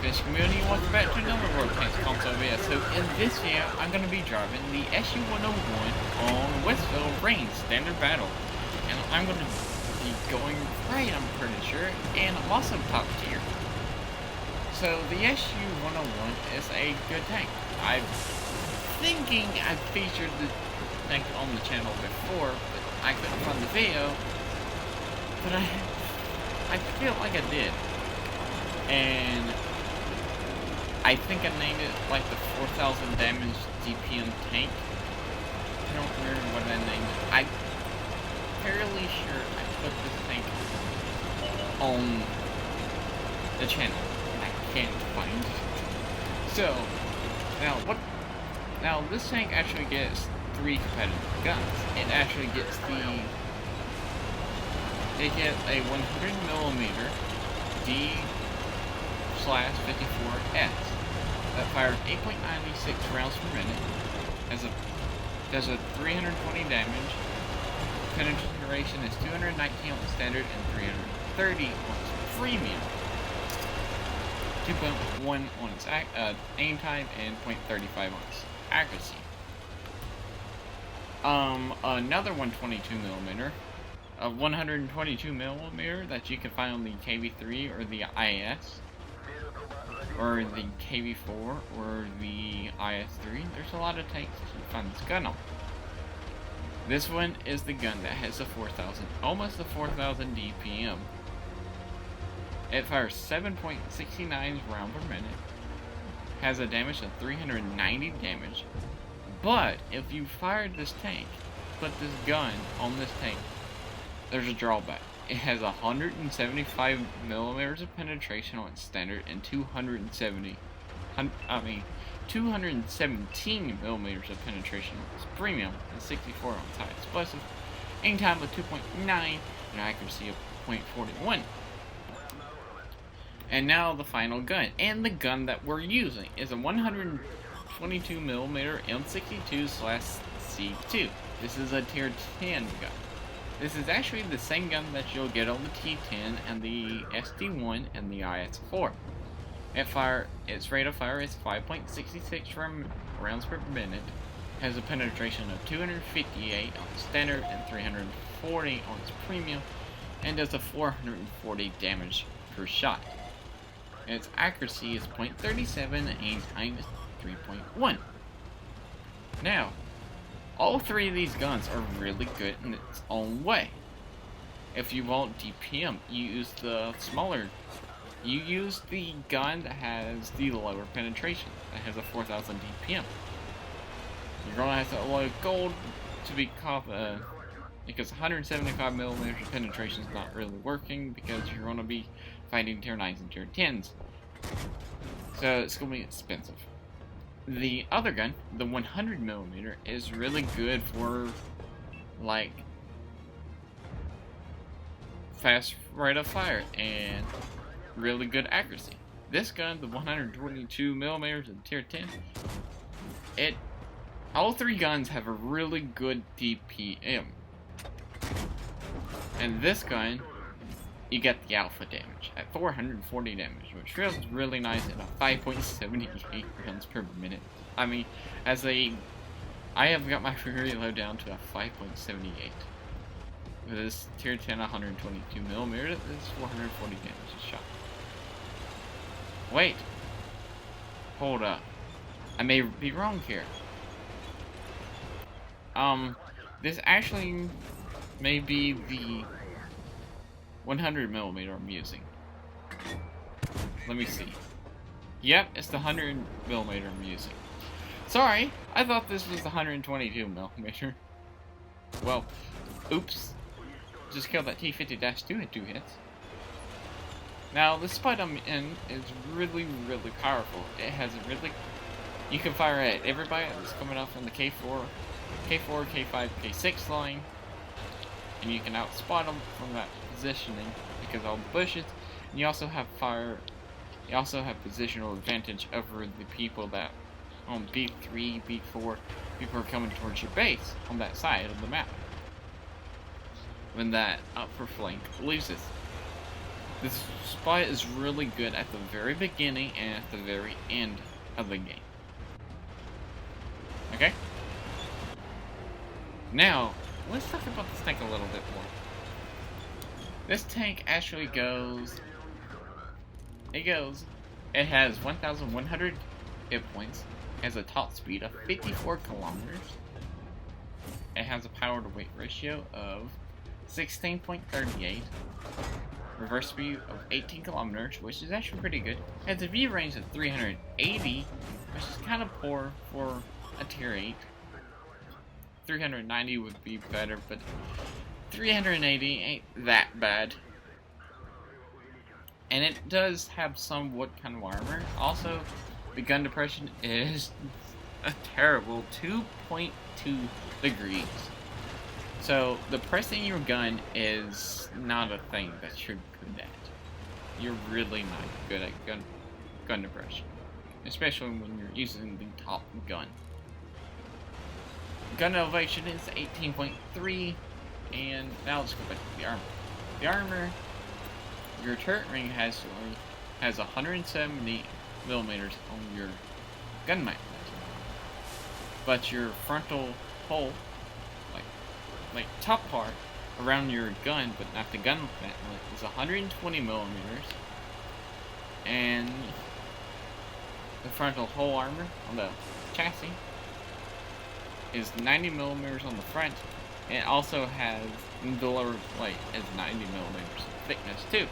SLAPAFISH community, and welcome back to another World Tanks console video. So in this video, I'm going to be driving the SU-101 on Westville Range Standard Battle. And I'm going to be going right, I'm pretty sure, and I'm also top tier. So the SU-101 is a good tank. I'm thinking I've featured the tank on the channel before, but I couldn't find the video. But I feel like I did. And I think I named it like the 4,000 damage DPM tank. I don't remember what I named it. I'm fairly sure I put this tank on the channel and I can't find it. So now this tank actually gets 3 competitive guns. It actually gets a 100mm D/54S that fires 8.96 rounds per minute, does a 320 damage, penetration is 219 on standard and 330 on premium, 2.1 on its aim time, and 0.35 on its accuracy. Another 122mm. A 122mm that you can find on the KV3 or the IS, or the KV4 or the IS3. There's a lot of tanks that you can find this gun on. This one is the gun that has the 4,000, almost the 4,000 DPM. It fires 7.69 rounds per minute, has a damage of 390 damage. But if you fired this tank, put this gun on this tank, there's a drawback. It has 175mm of penetration on its standard and 217mm of penetration on its premium and 64 on its high explosive. Aim time of 2.9 and accuracy of 0.41. And now the final gun, and the gun that we're using is a 122mm M62/C2. This is a tier 10 gun. This is actually the same gun that you'll get on the T10 and the SD1 and the IS4. Its rate of fire is 5.66 rounds per minute, has a penetration of 258 on standard and 340 on its premium, and does a 440 damage per shot. Its accuracy is 0.37 and aim time is 3.1. Now, all 3 of these guns are really good in its own way. If you want DPM, you use the gun that has the lower penetration, that has a 4,000 DPM. You're gonna have to allow gold to be because 175mm of penetration is not really working because you're gonna be fighting tier 9s and tier 10s. So it's gonna be expensive. The other gun, the 100mm, is really good for, like, fast rate of fire and really good accuracy. This gun, the 122mm in tier 10, all 3 guns have a really good DPM. And this gun, you get the alpha damage at 440 damage, which feels really nice at a 5.78 rounds per minute. I mean, I have got my reload down to a 5.78. With this tier 10 122mm, this is 440 damage a shot. Wait. Hold up. I may be wrong here. This actually may be the 100mm I'm using. Let me see. Yep, it's the 100mm I'm using. Sorry, I thought this was the 122mm. Well, oops. Just killed that T50-2 at 2 hits. Now, the spot I'm in is really, really powerful. It has a really... You can fire at everybody that's coming off on the K4, K5, K6 line. And you can outspot them from that positioning because all the bushes, and you also have positional advantage over the people that on B3, B4, people are coming towards your base on that side of the map when that upper flank loses. This spot is really good at the very beginning and at the very end of the game. Okay? Now, let's talk about this tank a little bit more. This tank actually goes... It has 1,100 hit points. It has a top speed of 54 kilometers. It has a power to weight ratio of 16.38. Reverse speed of 18 kilometers, which is actually pretty good. It has a view range of 380, which is kind of poor for a tier 8. 390 would be better, but 380 ain't that bad. And it does have some wood kind of armor. Also, the gun depression is a terrible 2.2 degrees. So, depressing your gun is not a thing that you're good at. You're really not good at gun depression. Especially when you're using the top gun. Gun elevation is 18.3, and now let's go back to the armor. The armor, your turret ring has 170 millimeters on your gun mag, but your frontal hole, like top part around your gun, but not the gun magnet, is 120 millimeters, and the frontal hole armor on the chassis is 90 millimeters on the front, and it also has the lower plate is 90 millimeters thickness too.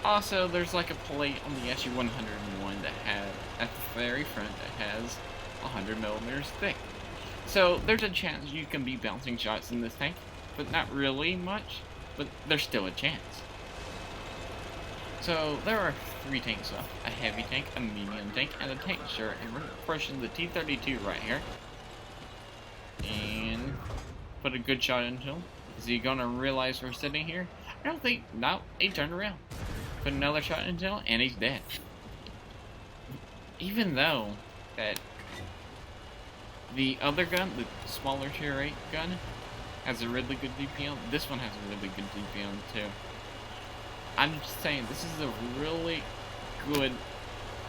Also, there's like a plate on the SU-101 that has at the very front that has 100 millimeters thick. So there's a chance you can be bouncing shots in this tank, but not really much. But there's still a chance. So there are 3 tanks left: a heavy tank, a medium tank, and a tank short. And we're pushing the T-32 right here. And put a good shot into him. Is he gonna realize we're sitting here? I don't think. No, he turned around. Put another shot into him, and he's dead. Even though that the other gun, the smaller tier 8 gun, has a really good DPM, this one has a really good DPM too. I'm just saying, this is a really good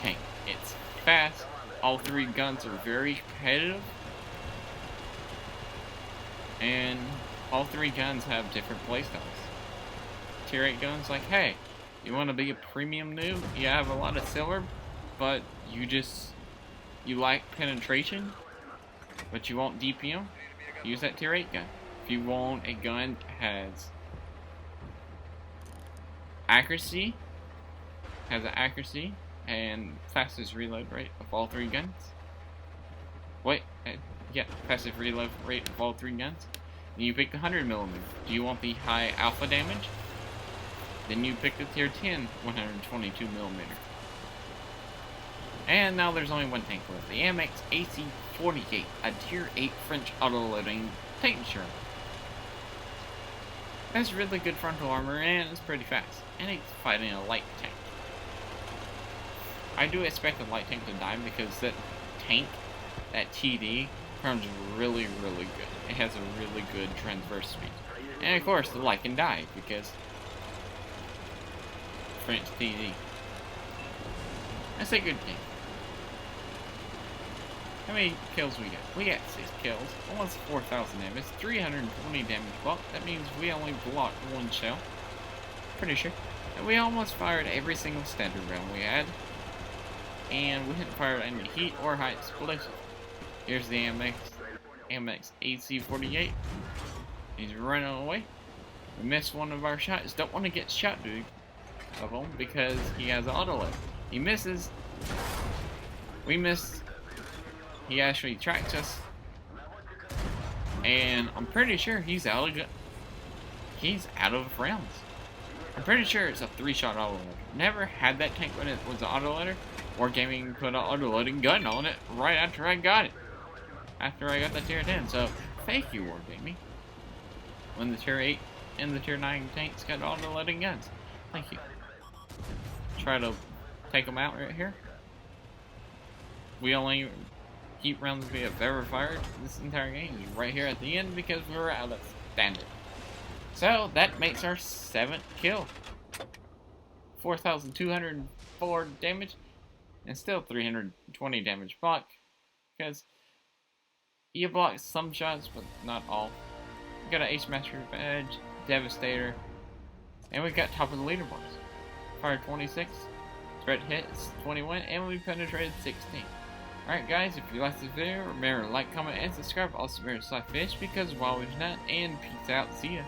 tank. It's fast. All 3 guns are very competitive. And all 3 guns have different playstyles. Tier 8 guns like, hey, you want to be a premium noob? You have a lot of silver, but you like penetration, but you want DPM? Use that tier 8 gun. If you want a gun that has accuracy, and fastest reload rate of all 3 guns. Fastest reload rate of all 3 guns. Then you pick the 100mm. Do you want the high alpha damage? Then you pick the tier 10 122mm. And now there's only one tank left, the AMX AC-48, a tier 8 French auto-loading tank insurance. That's really good frontal armor, and it's pretty fast, and it's fighting a light tank. I do expect the light tank to die because that tank, that TD, turns really, really good. It has a really good transverse speed. And of course, the light can die because French TD. That's a good game. How many kills we got? We got 6 kills, almost 4,000 damage, 320 damage block. That means we only blocked 1 shell. Pretty sure. And we almost fired every single standard round we had. And we didn't fire any heat or high explosive. Here's the AMX AC-48. He's running away. We missed one of our shots. Don't want to get shot, dude, of him because he has auto load. He misses. We missed. He actually tracks us, and I'm pretty sure he's out of rounds. I'm pretty sure it's a 3-shot auto loader. Never had that tank when it was an auto loader. Wargaming put an auto loading gun on it right after I got it. After I got the tier 10, so thank you, Wargaming. When the tier 8 and the tier 9 tanks got auto loading guns, thank you. Try to take them out right here. We only keep rounds we have ever fired this entire game right here at the end because we're out of standard. So that makes our 7th kill. 4,204 damage, and still 320 damage block, because you block some shots, but not all. We got an Ace Master Badge, Devastator, and we got top of the leaderboards. Fire 26, threat hits 21, and we penetrated 16. Alright guys, if you liked this video, remember to like, comment, and subscribe. Also, remember to SLAPAFISH, because while we're not, and peace out. See ya.